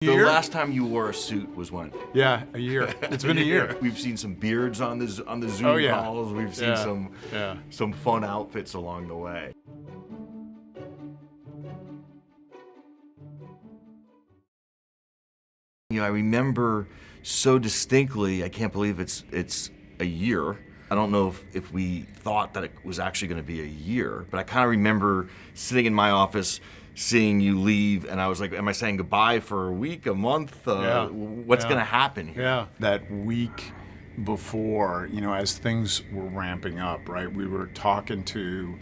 The last time you wore a suit was when? Yeah, a year. It's been a year. We've seen some beards on the Zoom Oh, yeah. calls. We've seen Yeah. some fun outfits along the way. I remember so distinctly, I can't believe it's a year. I don't know if we thought that it was actually going to be a year, but I kind of remember sitting in my office, seeing you leave, and I was like, am I saying goodbye for a week, a month? What's going to happen here? Yeah, that week before, as things were ramping up, right? We were talking to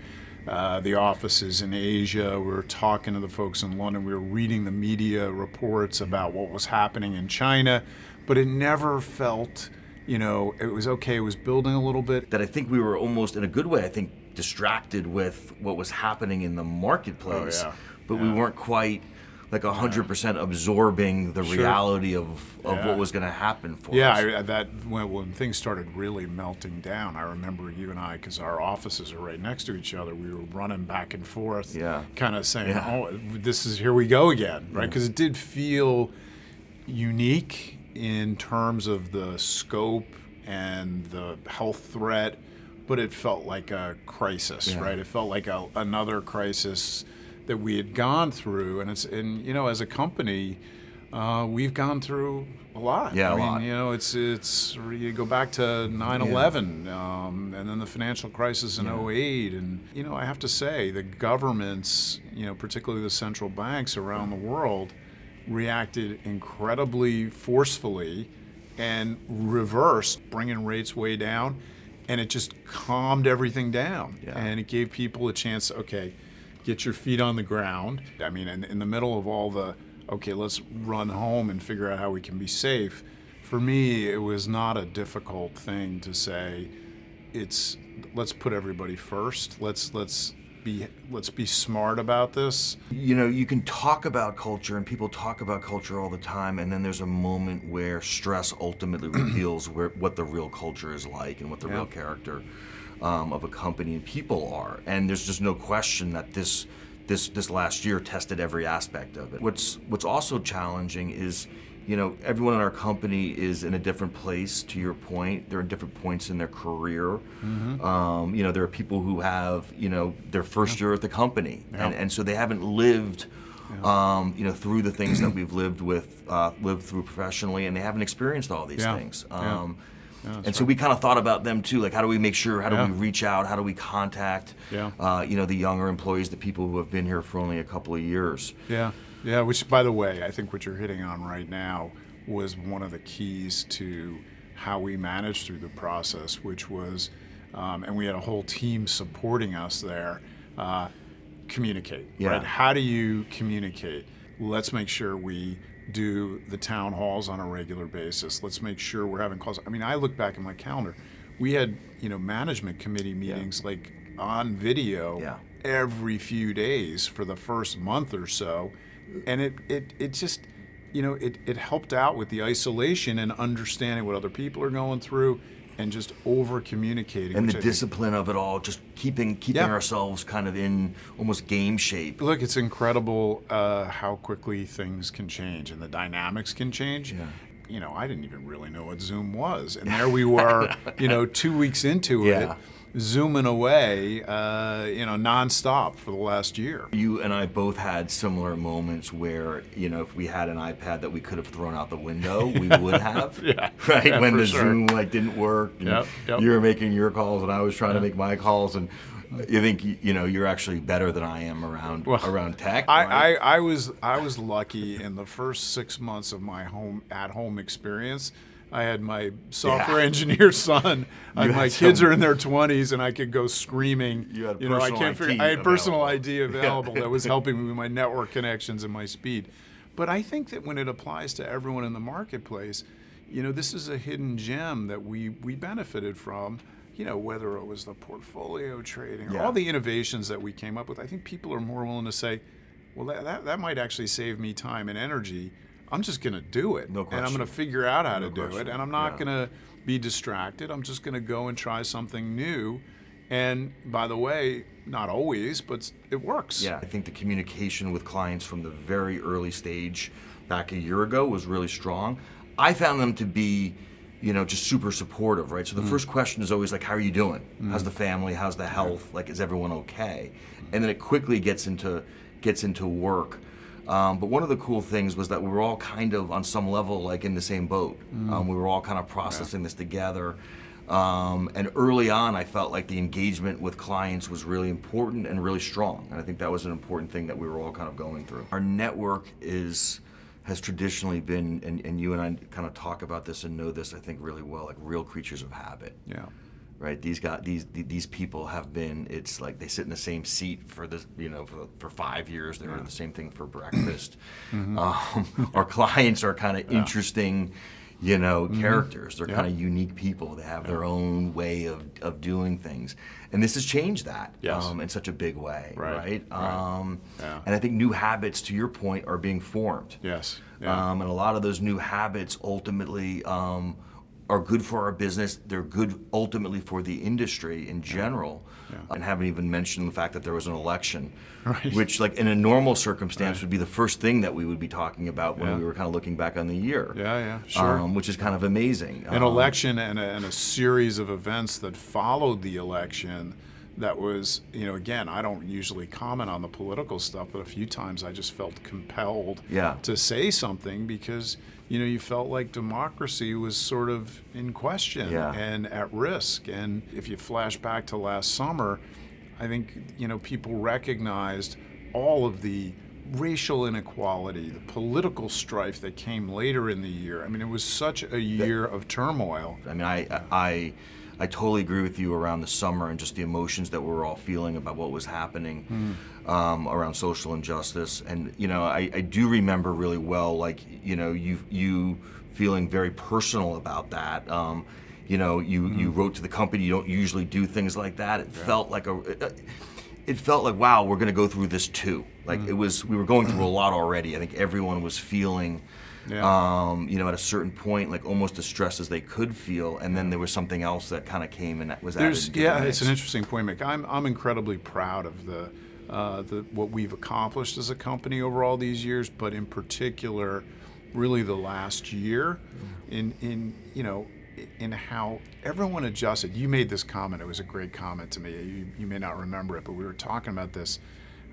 the offices in Asia, we were talking to the folks in London, we were reading the media reports about what was happening in China, but it never felt, it was okay, it was building a little bit. That I think we were almost, in a good way, I think, distracted with what was happening in the marketplace, but we weren't quite like 100% absorbing the reality of what was going to happen for us. Yeah, when things started really melting down, I remember you and I, because our offices are right next to each other, we were running back and forth, kind of saying, oh, here we go again, right? Because it did feel unique in terms of the scope and the health threat, but it felt like a crisis, right? It felt like another crisis that we had gone through, and as a company, we've gone through a lot. Yeah, a lot. It's you go back to 9/11, and then the financial crisis in 2008, and I have to say the governments, particularly the central banks around the world, reacted incredibly forcefully and reversed, bringing rates way down, and it just calmed everything down, and it gave people a chance. Okay, get your feet on the ground. I mean, in the middle of all the, okay, let's run home and figure out how we can be safe. For me, it was not a difficult thing to say, let's put everybody first. Let's be smart about this. You can talk about culture, and people talk about culture all the time, and then there's a moment where stress ultimately reveals what the real culture is like and what the real character of a company and people are. And there's just no question that this last year tested every aspect of it. What's also challenging is, everyone in our company is in a different place, to your point. They're in different points in their career. There are people who have, their first year at the company. And so they haven't lived, through the things that we've lived through professionally, and they haven't experienced all these things. And so we kind of thought about them too, like how do we make sure, how do we reach out, how do we contact, the younger employees, the people who have been here for only a couple of years. Yeah, which, by the way, I think what you're hitting on right now was one of the keys to how we managed through the process, which was, and we had a whole team supporting us there, communicate, right? How do you communicate? Let's make sure we do the town halls on a regular basis. Let's make sure we're having calls. I mean, I look back at my calendar. We had, management committee meetings like on video every few days for the first month or so. And it just, it helped out with the isolation and understanding what other people are going through and just over communicating. And the discipline of it all, just keeping ourselves kind of in almost game shape. Look, it's incredible how quickly things can change and the dynamics can change. I didn't even really know what Zoom was. And there we were, 2 weeks into it, zooming away, nonstop for the last year. You and I both had similar moments where, if we had an iPad that we could have thrown out the window, we would have. Right? When the Zoom didn't work, and you were making your calls and I was trying to make my calls, and you think you're actually better than I am around tech. Right? I was lucky in the first 6 months of my at-home experience. I had my software engineer son. My kids are in their 20s, and I could go screaming. You had personal I had personal ID available that was helping me with my network connections and my speed. But I think that when it applies to everyone in the marketplace, this is a hidden gem that we benefited from. Whether it was the portfolio trading or all the innovations that we came up with, I think people are more willing to say, well, that might actually save me time and energy. I'm just going to do it, and I'm going to figure out how to do it, and I'm not going to be distracted. I'm just going to go and try something new, And by the way, not always, but it works. Yeah, I think the communication with clients from the very early stage back a year ago was really strong. I found them to be, just super supportive, right? So the first question is always like, how are you doing? How's the family? How's the health? Like, is everyone okay? And then it quickly gets into work. But one of the cool things was that we were all kind of on some level like in the same boat. We were all kind of processing this together. And early on, I felt like the engagement with clients was really important and really strong. And I think that was an important thing that we were all kind of going through. Our network has traditionally been, and you and I kind of talk about this and know this, I think, really well, like real creatures of habit. Yeah. Right? These people have been, it's like they sit in the same seat for this, for 5 years. They were the same thing for breakfast. Our clients are kind of interesting, characters. They're kind of unique people. They have their own way of doing things. And this has changed that in such a big way, right? And I think new habits, to your point, are being formed. Yes. And a lot of those new habits ultimately are good for our business. They're good ultimately for the industry in general. And haven't even mentioned the fact that there was an election, which, like, in a normal circumstance would be the first thing that we would be talking about when we were kind of looking back on the year. Sure. Which is kind of amazing. An election and a series of events that followed the election. That was, again, I don't usually comment on the political stuff, but a few times I just felt compelled to say something because, you felt like democracy was sort of in question and at risk. And if you flash back to last summer, I think, people recognized all of the racial inequality, the political strife that came later in the year. I mean, it was such a year of turmoil. I mean, I totally agree with you around the summer and just the emotions that we were all feeling about what was happening around social injustice. And, I do remember really well, like, you feeling very personal about that. You wrote to the company. You don't usually do things like that. It felt like wow, we're going to go through this too. Like we were going through a lot already. I think everyone was feeling at a certain point, like almost as stressed as they could feel, and then there was something else that kind of came and that was added. It's an interesting point, Mick. I'm incredibly proud of the what we've accomplished as a company over all these years, but in particular, really the last year, in how everyone adjusted. You made this comment. It was a great comment to me. You may not remember it, but we were talking about this,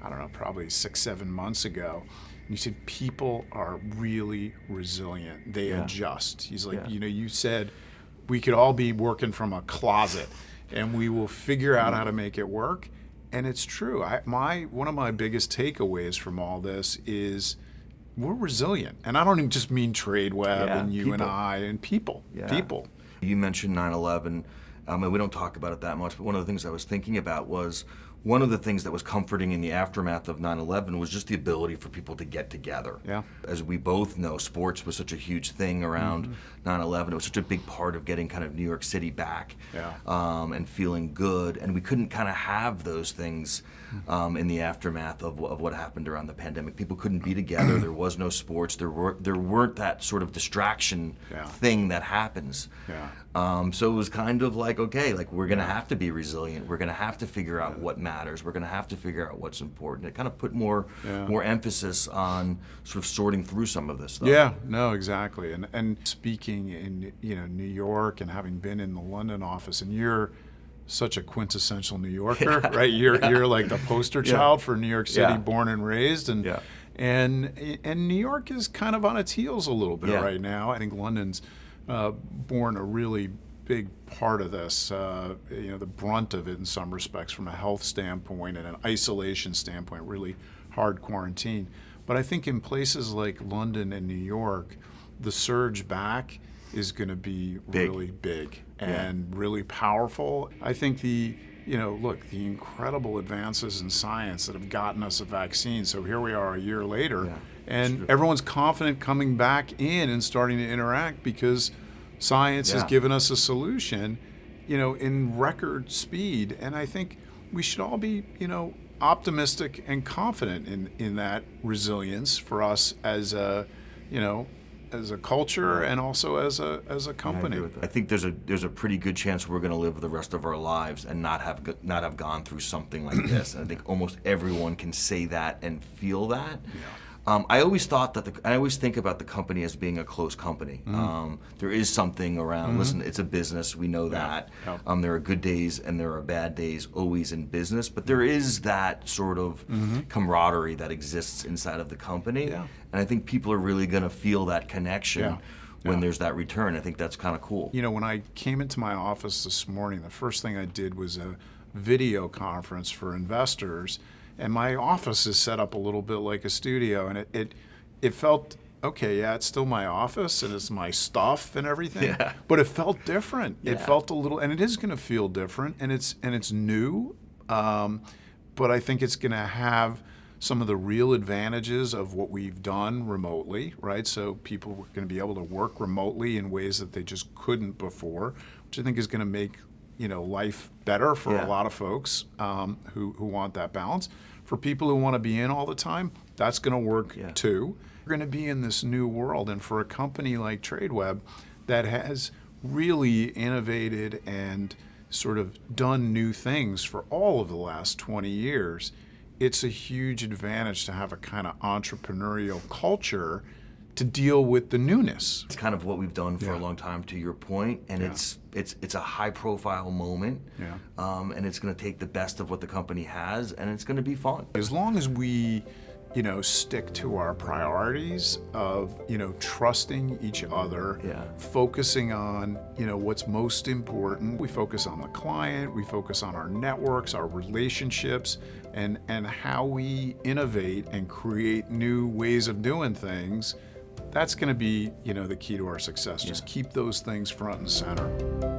I don't know, probably 6-7 months ago. You said people are really resilient. They adjust. He's like, you said we could all be working from a closet and we will figure out how to make it work. And it's true. One of my biggest takeaways from all this is we're resilient. And I don't even just mean TradeWeb and you and I and people. People. You mentioned 9/11, and we don't talk about it that much, but one of the things I was thinking about was one of the things that was comforting in the aftermath of 9/11 was just the ability for people to get together. As we both know, sports was such a huge thing around 9/11. It was such a big part of getting kind of New York City back and feeling good. And we couldn't kind of have those things in the aftermath of what happened around the pandemic. People couldn't be together. There was no sports. There weren't that sort of distraction thing that happens. So it was kind of like, okay, like we're going to have to be resilient. We're going to have to figure out what matters. We're going to have to figure out what's important. It kind of put more emphasis on sort of sorting through some of this stuff. Yeah, no, exactly. And speaking in New York and having been in the London office, and you're such a quintessential New Yorker, right? You're like the poster child for New York City, born and raised, and New York is kind of on its heels a little bit right now. I think London's borne a really big part of this, the brunt of it in some respects from a health standpoint and an isolation standpoint, really hard quarantine. But I think in places like London and New York, the surge back is going to be really big and really powerful. I think the incredible advances in science that have gotten us a vaccine. So here we are a year later, and everyone's confident coming back in and starting to interact because science has given us a solution, in record speed. And I think we should all be, optimistic and confident in that resilience for us as a, as a culture and also as a company. I agree with that. I think there's a pretty good chance we're going to live the rest of our lives and not have gone through something like this. And I think almost everyone can say that and feel that. Yeah. I always thought that I always think about the company as being a close company. There is something around. Listen, it's a business. We know that. Yeah. There are good days and there are bad days always in business, but there is that sort of camaraderie that exists inside of the company. Yeah. And I think people are really going to feel that connection. Yeah. When there's that return. I think that's kind of cool. You know, when I came into my office this morning, the first thing I did was a video conference for investors, and my office is set up a little bit like a studio, and it felt, okay, yeah, it's still my office and it's my stuff and everything, but it felt different. Yeah. It felt a little, and it is going to feel different, and it's new, but I think it's going to have some of the real advantages of what we've done remotely, right? So people are going to be able to work remotely in ways that they just couldn't before, which I think is going to make life better for a lot of folks who want that balance. For people who want to be in all the time, that's going to work too. We're going to be in this new world, and for a company like TradeWeb that has really innovated and sort of done new things for all of the last 20 years, it's a huge advantage to have a kind of entrepreneurial culture to deal with the newness. It's kind of what we've done for a long time, to your point, and it's a high-profile moment, and it's going to take the best of what the company has, and it's going to be fun. As long as we, stick to our priorities of, trusting each other, focusing on, what's most important. We focus on the client, we focus on our networks, our relationships, and how we innovate and create new ways of doing things. That's going to be, the key to our success. Just keep those things front and center.